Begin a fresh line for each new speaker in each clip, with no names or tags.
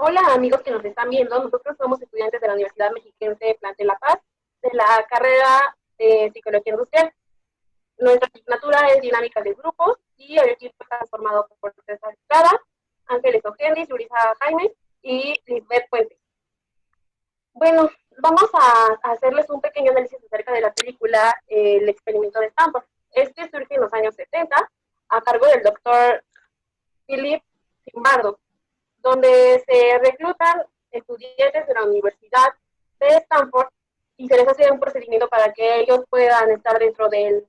Hola amigos que nos están viendo, nosotros somos estudiantes de la Universidad Mexiquense de Plantel La Paz, de la carrera de Psicología Industrial. Nuestra asignatura es dinámica de grupos y el equipo está formado por César Estrada, Ángeles Ogendis, Yurisa Jaime y Lisbeth Puente. Bueno, vamos a hacerles un pequeño análisis acerca de la película El experimento de Stanford. Este surge en los años 70 a cargo del doctor Philip Zimbardo, donde se reclutan estudiantes de la Universidad de Stanford y se les hace un procedimiento para que ellos puedan estar dentro del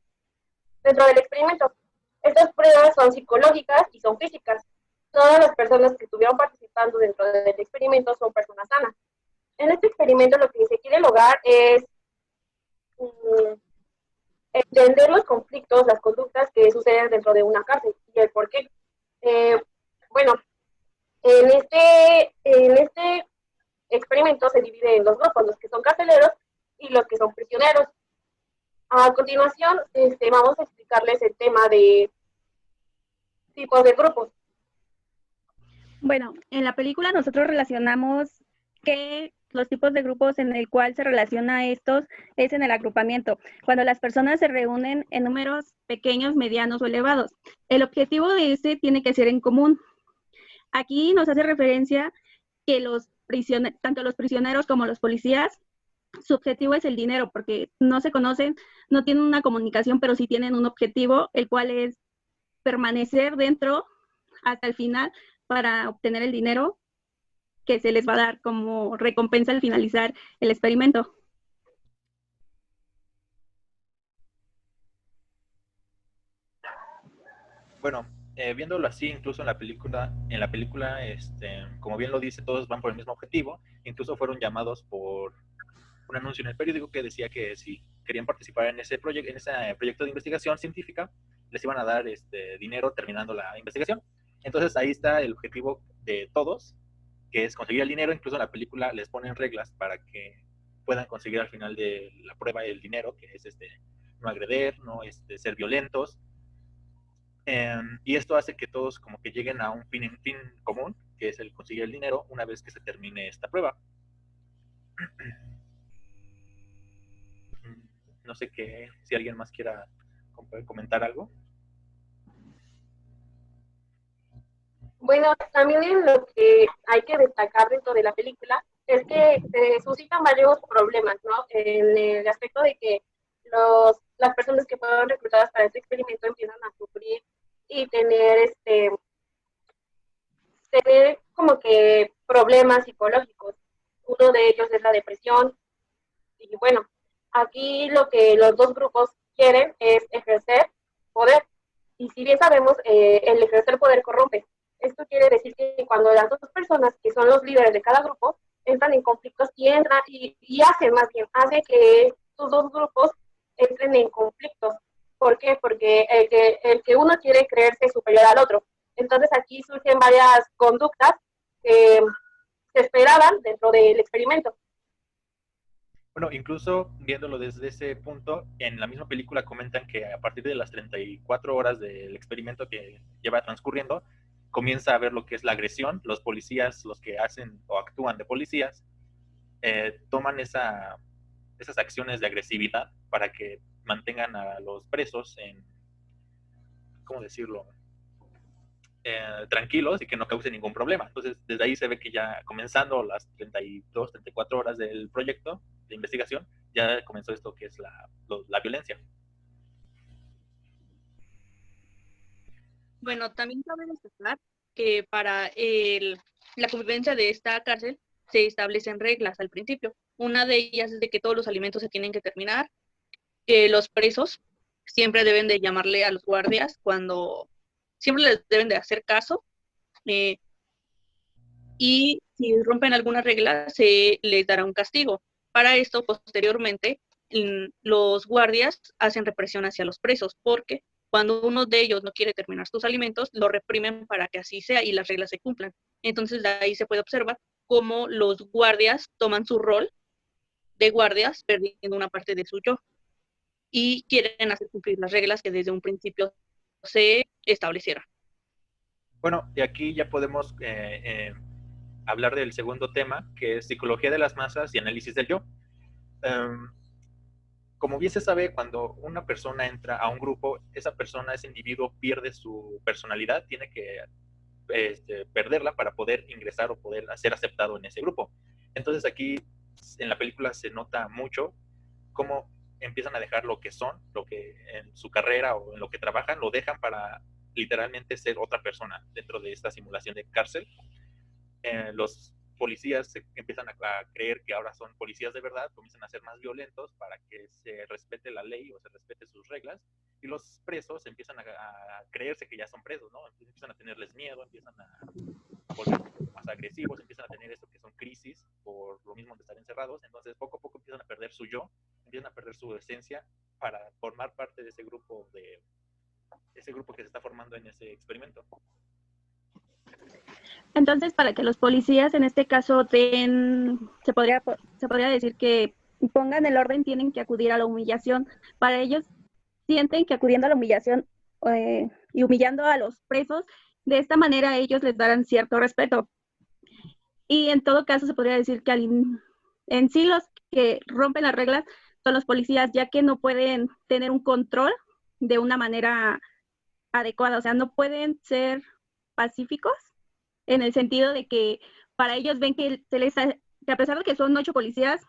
experimento. Estas pruebas son psicológicas y son físicas. Todas las personas que estuvieron participando dentro del experimento son personas sanas. En este experimento lo que se quiere lograr es um, entender los conflictos, las conductas que suceden dentro de una cárcel y el por qué. Eh, bueno, en este experimento se divide en dos grupos, los que son carceleros y los que son prisioneros. A continuación, vamos a explicarles el tema de tipos de grupos.
Bueno, en la película nosotros relacionamos que los tipos de grupos en el cual se relaciona estos es en el agrupamiento, cuando las personas se reúnen en números pequeños, medianos o elevados. El objetivo de este tiene que ser en común. Aquí nos hace referencia que tanto los prisioneros como los policías, su objetivo es el dinero, porque no se conocen, no tienen una comunicación, pero sí tienen un objetivo, el cual es permanecer dentro hasta el final para obtener el dinero que se les va a dar como recompensa al finalizar el experimento.
Bueno, viéndolo así, incluso en la película, como bien lo dice, todos van por el mismo objetivo. Incluso fueron llamados por un anuncio en el periódico que decía que si querían participar en ese proyecto de investigación científica, les iban a dar dinero terminando la investigación. Entonces ahí está el objetivo de todos, que es conseguir el dinero. Incluso en la película les ponen reglas para que puedan conseguir al final de la prueba el dinero, que es no agreder, no ser violentos. Y esto hace que todos como que lleguen a un fin común, que es el conseguir el dinero una vez que se termine esta prueba. No sé si alguien más quiera comentar algo.
Bueno, también en lo que hay que destacar dentro de la película es que se suscitan varios problemas, ¿no? En el aspecto de que las personas que fueron reclutadas para este experimento empiezan a sufrir y tener como que problemas psicológicos. Uno de ellos es la depresión. Y bueno, aquí lo que los dos grupos quieren es ejercer poder. Y si bien sabemos, el ejercer poder corrompe. Esto quiere decir que cuando las dos personas que son los líderes de cada grupo entran en conflictos y hacen más bien, hace que estos dos grupos entren en conflictos. ¿Por qué? Porque el que uno quiere creerse superior al otro. Entonces aquí surgen varias conductas que se esperaban dentro del experimento.
Bueno, incluso viéndolo desde ese punto, en la misma película comentan que a partir de las 34 horas del experimento que lleva transcurriendo, comienza a ver lo que es la agresión. Los policías, los que hacen o actúan de policías, toman esas acciones de agresividad para que mantengan a los presos ¿cómo decirlo? Tranquilos y que no cause ningún problema. Entonces, desde ahí se ve que ya comenzando las 32, 34 horas del proyecto de investigación, ya comenzó esto que es la violencia.
Bueno, también cabe destacar que para la convivencia de esta cárcel se establecen reglas al principio. Una de ellas es de que todos los alimentos se tienen que terminar, que los presos siempre deben de llamarle a los guardias siempre les deben de hacer caso, eh, y si rompen alguna regla se les dará un castigo. Para esto, posteriormente, los guardias hacen represión hacia los presos, porque cuando uno de ellos no quiere terminar sus alimentos, lo reprimen para que así sea y las reglas se cumplan. Entonces, de ahí se puede observar cómo los guardias toman su rol de guardias, perdiendo una parte de su yo, y quieren hacer cumplir las reglas que desde un principio se establecieron.
Bueno, y aquí ya podemos hablar del segundo tema, que es psicología de las masas y análisis del yo. Um, Como bien se sabe, cuando una persona entra a un grupo, esa persona, ese individuo pierde su personalidad, tiene que perderla para poder ingresar o poder ser aceptado en ese grupo. Entonces aquí en la película se nota mucho cómo empiezan a dejar lo que son, lo que en su carrera o en lo que trabajan, lo dejan para literalmente ser otra persona dentro de esta simulación de cárcel. Los policías se empiezan a creer que ahora son policías de verdad, comienzan a ser más violentos para que se respete la ley o se respete sus reglas, y los presos empiezan a creerse que ya son presos, ¿no? Empiezan a tenerles miedo, empiezan a volverse más agresivos, empiezan a tener esto que son crisis por lo mismo de estar encerrados. Entonces poco a poco empiezan a perder su yo, empiezan a perder su esencia para formar parte de ese grupo que se está formando en ese experimento.
Entonces, para que los policías en este caso se podría decir que pongan el orden, tienen que acudir a la humillación. Para ellos sienten que acudiendo a la humillación y humillando a los presos, de esta manera ellos les darán cierto respeto. Y en todo caso se podría decir que en sí los que rompen las reglas son los policías, ya que no pueden tener un control de una manera adecuada, o sea, no pueden ser pacíficos en el sentido de que para ellos ven que que a pesar de que son 8 policías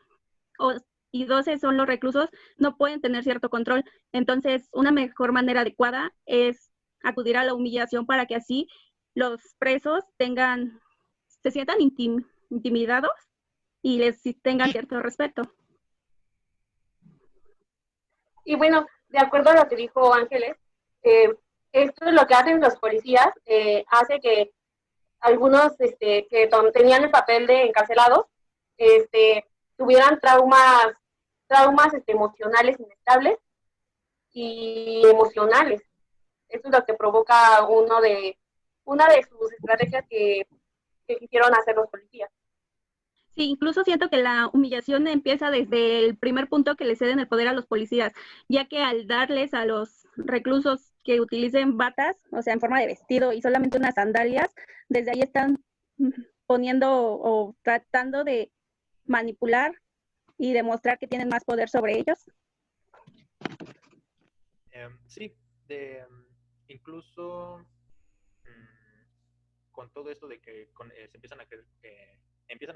y 12 son los reclusos, no pueden tener cierto control. Entonces, una mejor manera adecuada es acudir a la humillación para que así los presos se sientan intimidados y les tengan cierto respeto.
Y bueno, de acuerdo a lo que dijo Ángeles, esto es lo que hacen los policías, hace que algunos que tenían el papel de encarcelados tuvieran traumas emocionales inestables y emocionales. Eso es lo que provoca una de sus estrategias que quisieron hacer los policías.
Sí, incluso siento que la humillación empieza desde el primer punto que le ceden el poder a los policías, ya que al darles a los reclusos que utilicen batas, o sea, en forma de vestido y solamente unas sandalias, desde ahí están poniendo o tratando de manipular y demostrar que tienen más poder sobre ellos.
Sí, incluso con todo esto de que se empiezan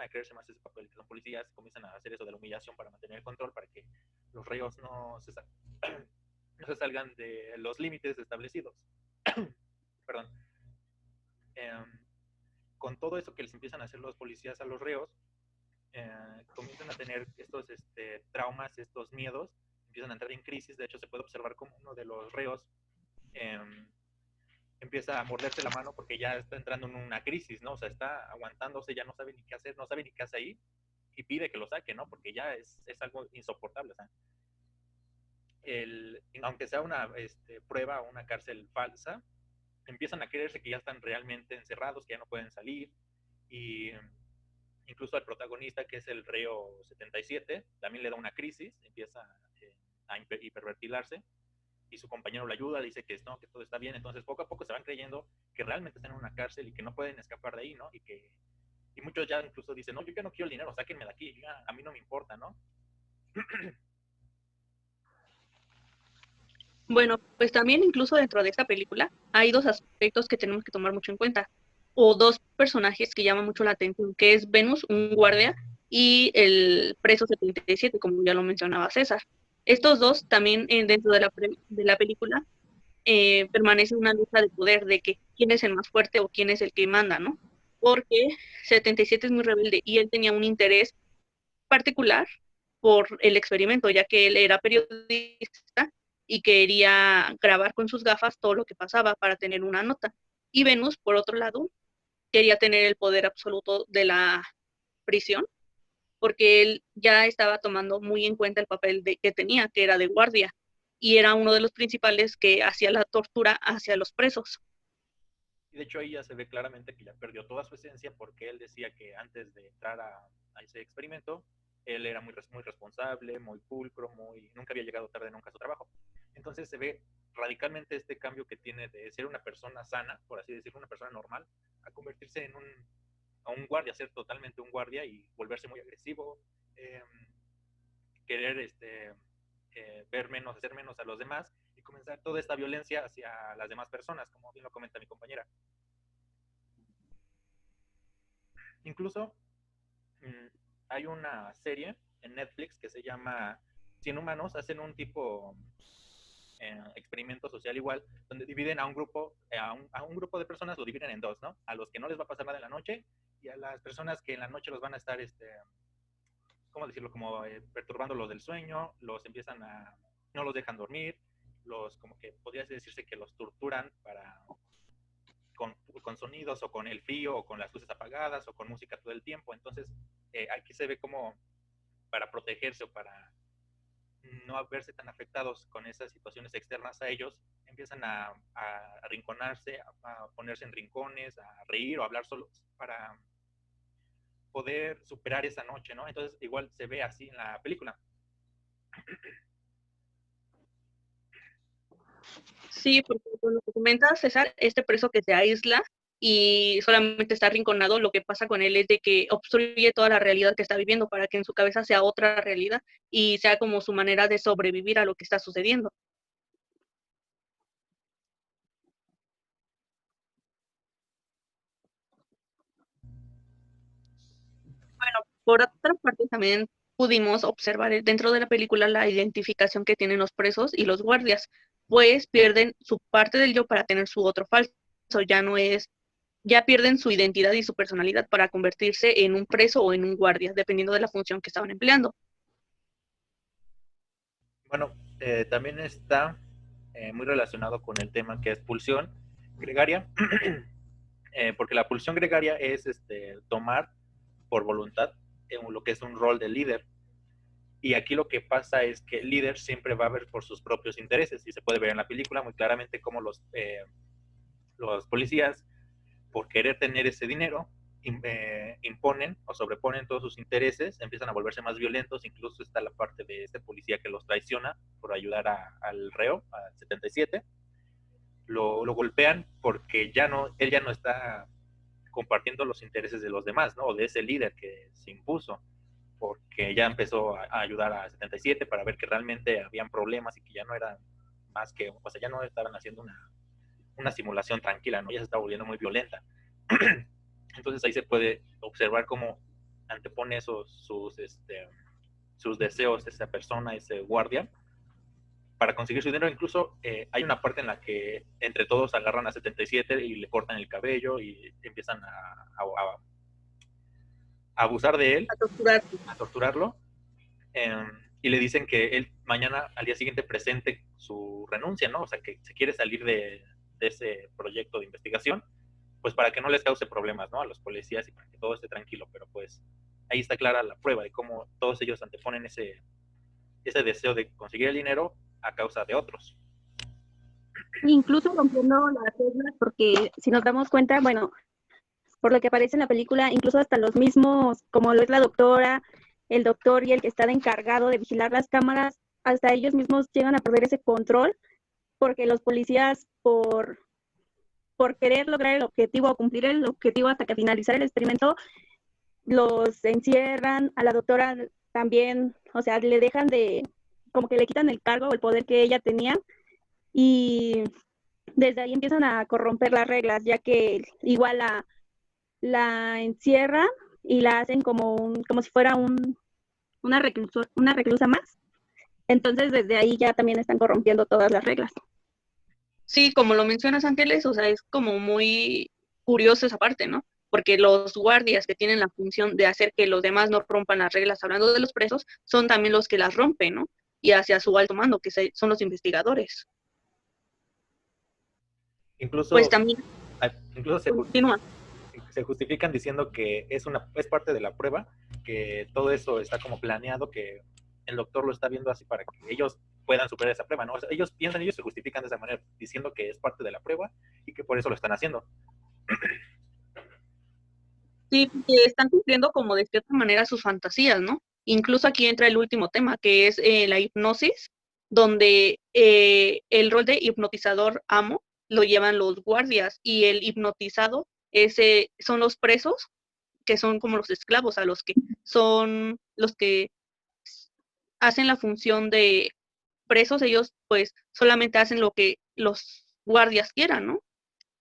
a creerse más ese papel, que son policías, comienzan a hacer eso de la humillación para mantener el control, para que los reos no se salgan de los límites establecidos. Perdón. Con todo eso que les empiezan a hacer los policías a los reos, comienzan a tener estos traumas, estos miedos, empiezan a entrar en crisis. De hecho, se puede observar como uno de los reos empieza a morderse la mano porque ya está entrando en una crisis, ¿no? O sea, está aguantándose, ya no sabe ni qué hacer, no sabe ni qué hace ahí, y pide que lo saque, ¿no? Porque ya es algo insoportable, o sea, aunque sea una prueba o una cárcel falsa, empiezan a creerse que ya están realmente encerrados, que ya no pueden salir, y incluso al protagonista, que es el reo 77, también le da una crisis, empieza a hiperventilarse, y su compañero le ayuda, le dice que no, que todo está bien. Entonces poco a poco se van creyendo que realmente están en una cárcel y que no pueden escapar de ahí, ¿no? Y muchos ya incluso dicen, no, yo ya no quiero el dinero, sáquenme de aquí, a mí no me importa, ¿no?
Bueno, pues también incluso dentro de esta película hay dos aspectos que tenemos que tomar mucho en cuenta, o dos personajes que llaman mucho la atención, que es Venus, un guardia, y el preso 77, como ya lo mencionaba César. Estos dos también dentro de la película permanece una lucha de poder, de que quién es el más fuerte o quién es el que manda, ¿no? Porque 77 es muy rebelde y él tenía un interés particular por el experimento, ya que él era periodista y quería grabar con sus gafas todo lo que pasaba para tener una nota. Y Venus, por otro lado, quería tener el poder absoluto de la prisión, porque él ya estaba tomando muy en cuenta el papel que tenía, que era de guardia, y era uno de los principales que hacía la tortura hacia los presos.
Y de hecho ahí ya se ve claramente que ya perdió toda su esencia, porque él decía que antes de entrar a ese experimento, él era muy responsable, muy pulcro, nunca había llegado tarde nunca a su trabajo. Entonces se ve radicalmente este cambio que tiene de ser una persona sana, por así decirlo, una persona normal, a convertirse a un guardia, ser totalmente un guardia y volverse muy agresivo, querer ver menos, hacer menos a los demás y comenzar toda esta violencia hacia las demás personas, como bien lo comenta mi compañera. Incluso hay una serie en Netflix que se llama 100 humanos, hacen un tipo experimento social igual, donde dividen a un grupo, a un grupo de personas lo dividen en dos, ¿no? A los que no les va a pasar nada en la noche y a las personas que en la noche los van a estar, ¿cómo decirlo? Como perturbando los del sueño, los empiezan a, no los dejan dormir, los, como que podría decirse que los torturan con sonidos o con el frío o con las luces apagadas o con música todo el tiempo. Entonces, aquí se ve como para protegerse o para no verse tan afectados con esas situaciones externas a ellos, empiezan a arrinconarse, a ponerse en rincones, a reír o a hablar solos para poder superar esa noche, ¿no? Entonces, igual se ve así en la película.
Sí, porque con lo que comentas, César, este preso que se aísla y solamente está arrinconado, lo que pasa con él es de que obstruye toda la realidad que está viviendo para que en su cabeza sea otra realidad y sea como su manera de sobrevivir a lo que está sucediendo. Bueno, por otra parte también pudimos observar dentro de la película la identificación que tienen los presos y los guardias, pues pierden su parte del yo para tener su otro falso, ya no es, ya pierden su identidad y su personalidad para convertirse en un preso o en un guardia, dependiendo de la función que estaban empleando.
Bueno, también está muy relacionado con el tema que es pulsión gregaria, porque la pulsión gregaria es tomar por voluntad lo que es un rol de líder. Y aquí lo que pasa es que el líder siempre va a ver por sus propios intereses, y se puede ver en la película muy claramente cómo los policías, por querer tener ese dinero, imponen o sobreponen todos sus intereses, empiezan a volverse más violentos. Incluso está la parte de este policía que los traiciona por ayudar al reo, al 77. Lo golpean porque él ya no está compartiendo los intereses de los demás, ¿no? O de ese líder que se impuso, porque ya empezó a ayudar a 77 para ver que realmente habían problemas y que ya no eran más que, o sea, ya no estaban haciendo una simulación tranquila, ¿no? Ya se estaba volviendo muy violenta. Entonces ahí se puede observar cómo antepone sus deseos de esa persona, ese guardia, para conseguir su dinero. Incluso hay una parte en la que entre todos agarran a 77 y le cortan el cabello y empiezan a abusar de él, a torturarlo, y le dicen que él mañana, al día siguiente, presente su renuncia, ¿no? O sea, que se quiere salir de ese proyecto de investigación, pues para que no les cause problemas, ¿no? A los policías y para que todo esté tranquilo. Pero pues ahí está clara la prueba de cómo todos ellos anteponen ese deseo de conseguir el dinero a causa de otros.
Incluso rompiendo las reglas, porque si nos damos cuenta, bueno, por lo que aparece en la película, incluso hasta los mismos, como lo es la doctora, el doctor y el que está encargado de vigilar las cámaras, hasta ellos mismos llegan a perder ese control, porque los policías, por querer lograr el objetivo o cumplir el objetivo hasta que finalizar el experimento, los encierran. A la doctora también, o sea, le dejan como que le quitan el cargo o el poder que ella tenía, y desde ahí empiezan a corromper las reglas, ya que igual la encierran y la hacen como si fuera una reclusa más. Entonces desde ahí ya también están corrompiendo todas las reglas.
Sí, como lo mencionas, Ángeles, o sea, es como muy curioso esa parte, ¿no? Porque los guardias que tienen la función de hacer que los demás no rompan las reglas, hablando de los presos, son también los que las rompen, ¿no? Y hacia su alto mando, que son los investigadores.
Incluso,
Pues también
incluso
continúa.
se justifican diciendo que es parte de la prueba, que todo eso está como planeado, que el doctor lo está viendo así para que ellos puedan superar esa prueba, ¿no? O sea, ellos se justifican de esa manera, diciendo que es parte de la prueba y que por eso lo están haciendo.
Sí, que están cumpliendo como de cierta manera sus fantasías, ¿no? Incluso aquí entra el último tema, que es la hipnosis, donde el rol de hipnotizador amo lo llevan los guardias y el hipnotizado son los presos que son como los esclavos, a los que son los que hacen la función de presos, ellos pues solamente hacen lo que los guardias quieran, ¿no?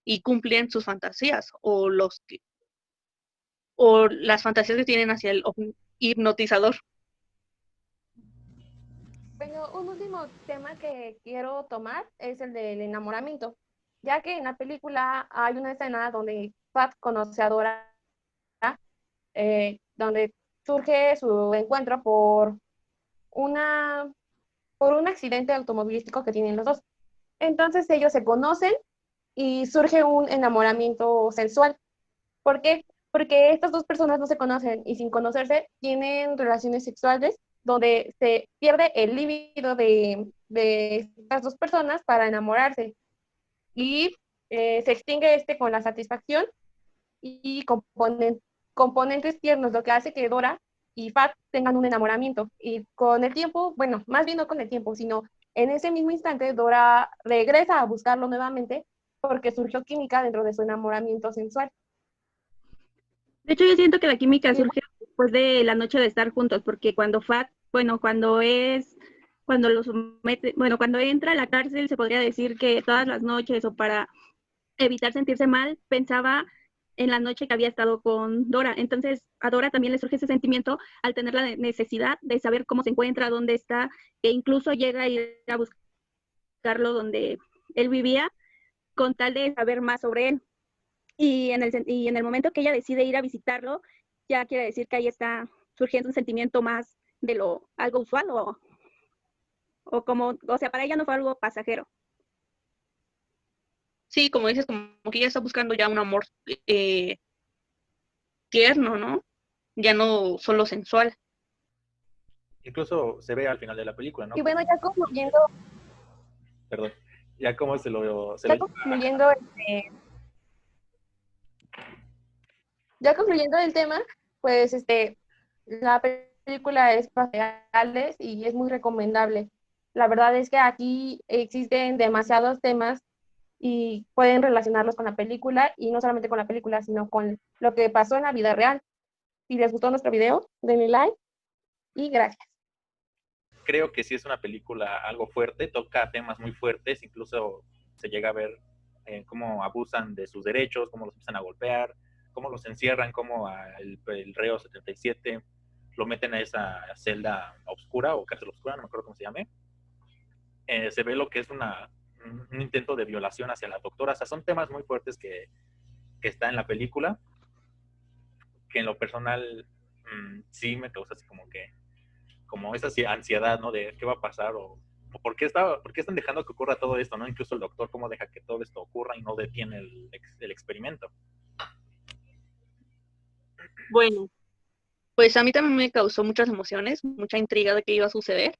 Y cumplen sus fantasías o las fantasías que tienen hacia el hipnotizador.
Bueno, un último tema que quiero tomar es el del enamoramiento, ya que en la película hay una escena donde Fat conoce a Dora, donde surge su encuentro una, por un accidente automovilístico que tienen los dos. Entonces ellos se conocen y surge un enamoramiento sensual. ¿Por qué? Porque estas dos personas no se conocen y sin conocerse tienen relaciones sexuales donde se pierde el líbido de estas dos personas para enamorarse y se extingue con la satisfacción y componentes tiernos, lo que hace que Dora y Fat tengan un enamoramiento. Y con el tiempo, bueno, más bien no con el tiempo, sino en ese mismo instante, Dora regresa a buscarlo nuevamente porque surgió química dentro de su enamoramiento sensual.
De hecho, yo siento que la química
Sí.
surge después de la noche de estar juntos, porque cuando cuando lo somete, bueno, cuando entra a la cárcel, se podría decir que todas las noches o para evitar sentirse mal, pensaba en la noche que había estado con Dora. Entonces, a Dora también le surge ese sentimiento al tener la necesidad de saber cómo se encuentra, dónde está, e incluso llega a ir a buscarlo donde él vivía, con tal de saber más sobre él. Y en el momento que ella decide ir a visitarlo, ya quiere decir que ahí está surgiendo un sentimiento más de algo usual o como, o sea, para ella no fue algo pasajero.
Sí, como dices, como que ella está buscando ya un amor tierno, ¿no? Ya no solo sensual.
Incluso se ve al final de la película, ¿no?
Y bueno, ya concluyendo,
Perdón, ya como
ya concluyendo, ya concluyendo el tema, pues la película es reales y es muy recomendable. La verdad es que aquí existen demasiados temas y pueden relacionarlos con la película y no solamente con la película, sino con lo que pasó en la vida real. Si les gustó nuestro video, denle like y gracias.
creo que sí es una película algo fuerte, toca temas muy fuertes, incluso se llega a ver cómo abusan de sus derechos, cómo los empiezan a golpear, cómo los encierran, cómo el reo 77 lo meten a esa celda oscura o cárcel oscura, no me acuerdo cómo se llame. Se ve lo que es un intento de violación hacia la doctora. O sea, son temas muy fuertes que está en la película, que en lo personal sí me causa así como esa ansiedad, ¿no? De qué va a pasar o por qué están dejando que ocurra todo esto, ¿no? Incluso el doctor cómo deja que todo esto ocurra y no detiene el experimento.
Bueno, pues a mí también me causó muchas emociones, mucha intriga de qué iba a suceder.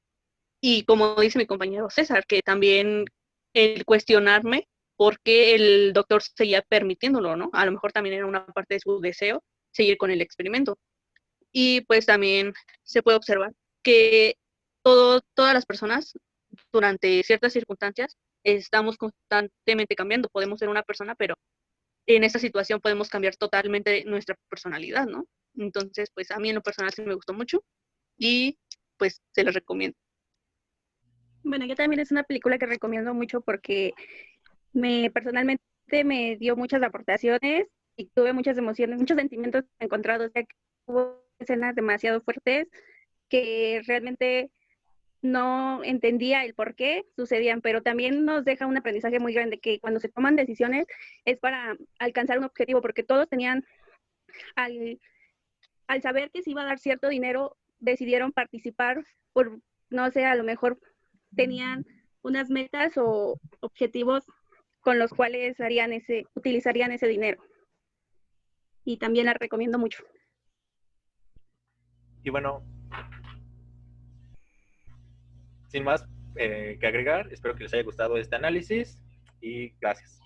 Y como dice mi compañero César, que también el cuestionarme por qué el doctor seguía permitiéndolo, ¿no? A lo mejor también era una parte de su deseo seguir con el experimento. Y pues también se puede observar que todas las personas durante ciertas circunstancias estamos constantemente cambiando. Podemos ser una persona, pero en esta situación podemos cambiar totalmente nuestra personalidad, ¿no? Entonces, pues a mí en lo personal sí me gustó mucho y pues se los recomiendo.
Bueno, yo también es una película que recomiendo mucho porque personalmente me dio muchas aportaciones y tuve muchas emociones, muchos sentimientos encontrados, ya que hubo escenas demasiado fuertes que realmente no entendía el por qué sucedían, pero también nos deja un aprendizaje muy grande que cuando se toman decisiones es para alcanzar un objetivo, porque todos tenían, al, al saber que se iba a dar cierto dinero, decidieron participar por, no sé, a lo mejor tenían unas metas o objetivos con los cuales utilizarían ese dinero. Y también la recomiendo mucho.
Y bueno, sin más que agregar, espero que les haya gustado este análisis y gracias.